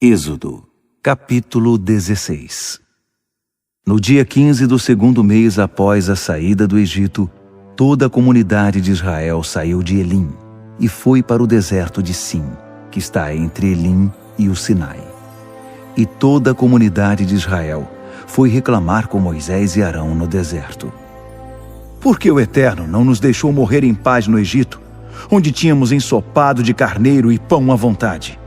Êxodo, capítulo 16. No dia 15 do segundo mês após a saída do Egito, toda a comunidade de Israel saiu de Elim e foi para o deserto de Sim, que está entre Elim e o Sinai. E toda a comunidade de Israel foi reclamar com Moisés e Arão no deserto. Por que o Eterno não nos deixou morrer em paz no Egito, onde tínhamos ensopado de carneiro e pão à vontade?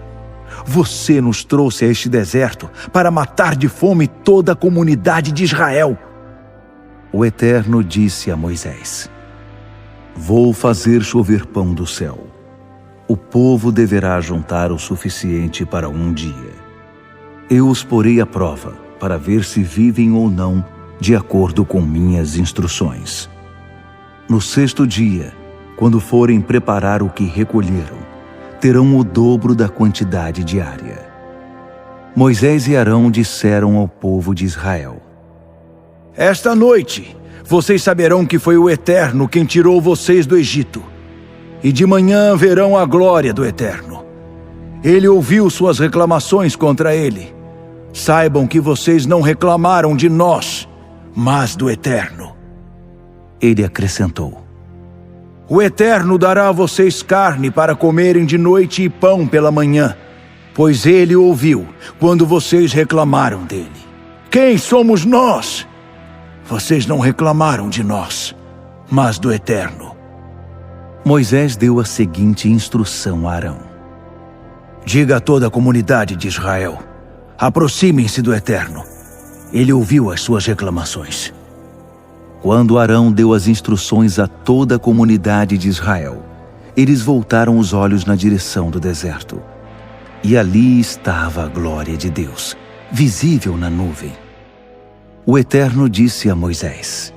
Você nos trouxe a este deserto para matar de fome toda a comunidade de Israel. O Eterno disse a Moisés: Vou fazer chover pão do céu. O povo deverá juntar o suficiente para um dia. Eu os porei à prova para ver se vivem ou não de acordo com minhas instruções. No sexto dia, quando forem preparar o que recolheram, terão o dobro da quantidade diária. Moisés e Arão disseram ao povo de Israel: Esta noite vocês saberão que foi o Eterno quem tirou vocês do Egito, e de manhã verão a glória do Eterno. Ele ouviu suas reclamações contra ele. Saibam que vocês não reclamaram de nós, mas do Eterno. Ele acrescentou: O Eterno dará a vocês carne para comerem de noite e pão pela manhã, pois ele ouviu quando vocês reclamaram dele. Quem somos nós? Vocês não reclamaram de nós, mas do Eterno. Moisés deu a seguinte instrução a Arão: Diga a toda a comunidade de Israel: aproximem-se do Eterno. Ele ouviu as suas reclamações. Quando Arão deu as instruções a toda a comunidade de Israel, eles voltaram os olhos na direção do deserto. E ali estava a glória de Deus, visível na nuvem. O Eterno disse a Moisés: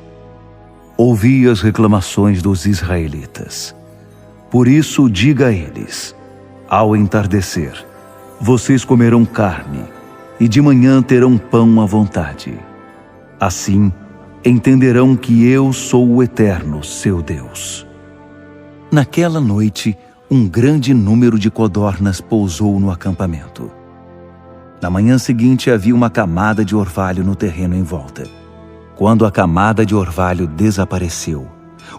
Ouvi as reclamações dos israelitas. Por isso diga a eles: ao entardecer, vocês comerão carne, e de manhã terão pão à vontade. Assim, entenderão que eu sou o Eterno, seu Deus. Naquela noite, um grande número de codornas pousou no acampamento. Na manhã seguinte havia uma camada de orvalho no terreno em volta. Quando a camada de orvalho desapareceu,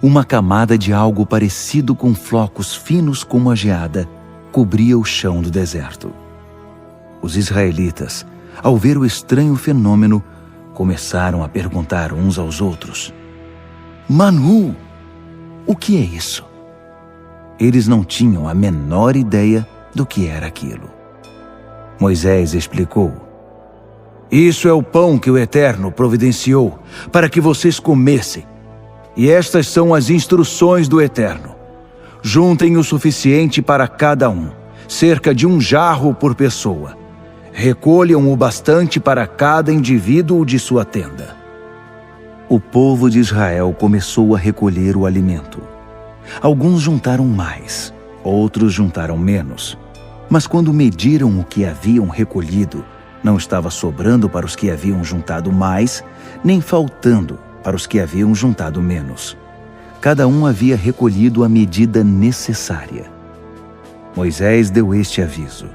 uma camada de algo parecido com flocos finos como a geada cobria o chão do deserto. Os israelitas, ao ver o estranho fenômeno, começaram a perguntar uns aos outros: Manu, o que é isso? Eles não tinham a menor ideia do que era aquilo. Moisés explicou: Isso é o pão que o Eterno providenciou para que vocês comessem. E estas são as instruções do Eterno. Juntem o suficiente para cada um, cerca de 1 jarro por pessoa. Recolham o bastante para cada indivíduo de sua tenda. O povo de Israel começou a recolher o alimento. Alguns juntaram mais, outros juntaram menos. Mas quando mediram o que haviam recolhido, não estava sobrando para os que haviam juntado mais, nem faltando para os que haviam juntado menos. Cada um havia recolhido a medida necessária. Moisés deu este aviso: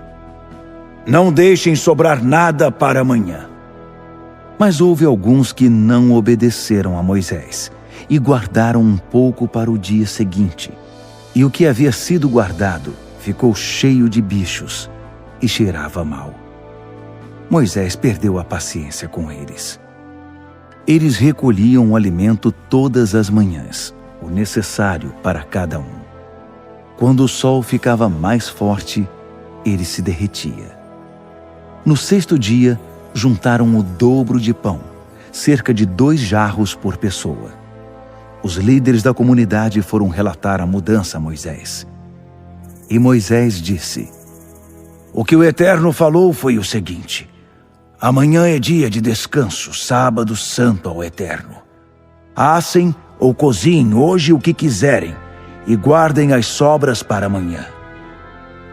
Não deixem sobrar nada para amanhã. Mas houve alguns que não obedeceram a Moisés e guardaram um pouco para o dia seguinte. E o que havia sido guardado ficou cheio de bichos e cheirava mal. Moisés perdeu a paciência com eles. Eles recolhiam o alimento todas as manhãs, o necessário para cada um. Quando o sol ficava mais forte, ele se derretia. No sexto dia, juntaram o dobro de pão, cerca de 2 jarros por pessoa. Os líderes da comunidade foram relatar a mudança a Moisés. E Moisés disse: O que o Eterno falou foi o seguinte: Amanhã é dia de descanso, sábado santo ao Eterno. Assem ou cozinhem hoje o que quiserem e guardem as sobras para amanhã.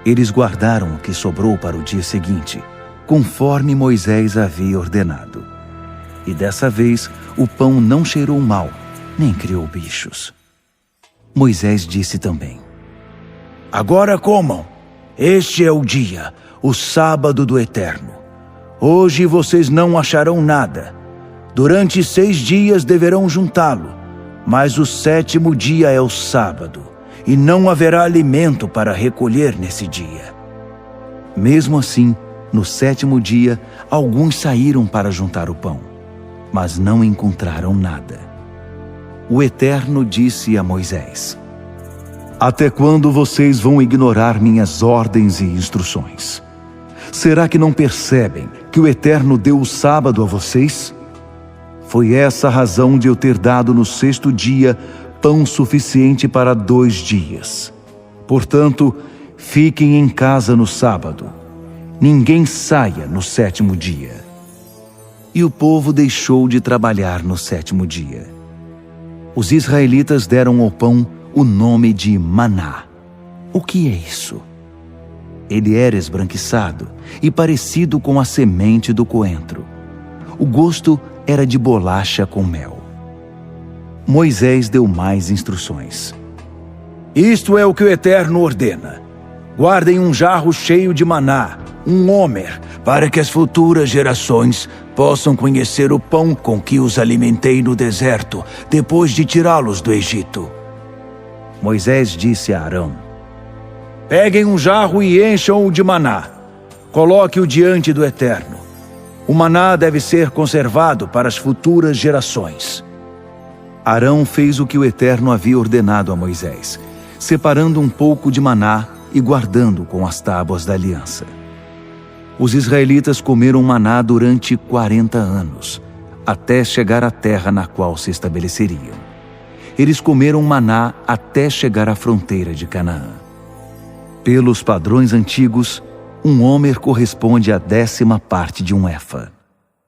Eles guardaram o que sobrou para o dia seguinte, conforme Moisés havia ordenado. E dessa vez o pão não cheirou mal, nem criou bichos. Moisés disse também: Agora comam, este é o dia, o sábado do Eterno. Hoje vocês não acharão nada. Durante 6 dias deverão juntá-lo, mas o 7º dia é o sábado, e não haverá alimento para recolher nesse dia. Mesmo assim, no 7º dia, alguns saíram para juntar o pão, mas não encontraram nada. O Eterno disse a Moisés: Até quando vocês vão ignorar minhas ordens e instruções? Será que não percebem que o Eterno deu o sábado a vocês? Foi essa a razão de eu ter dado no 6º dia pão suficiente para 2 dias. Portanto, fiquem em casa no sábado. Ninguém saia no 7º dia. E o povo deixou de trabalhar no 7º dia. Os israelitas deram ao pão o nome de maná. O que é isso? Ele era esbranquiçado e parecido com a semente do coentro. O gosto era de bolacha com mel. Moisés deu mais instruções. Isto é o que o Eterno ordena. Guardem um jarro cheio de maná, um homer, para que as futuras gerações possam conhecer o pão com que os alimentei no deserto, depois de tirá-los do Egito. Moisés disse a Arão: Peguem um jarro e encham-o de maná. Coloque-o diante do Eterno. O maná deve ser conservado para as futuras gerações. Arão fez o que o Eterno havia ordenado a Moisés, separando um pouco de maná e guardando com as tábuas da aliança. Os israelitas comeram maná durante 40 anos, até chegar à terra na qual se estabeleceriam. Eles comeram maná até chegar à fronteira de Canaã. Pelos padrões antigos, um homer corresponde à 10ª parte de um efa.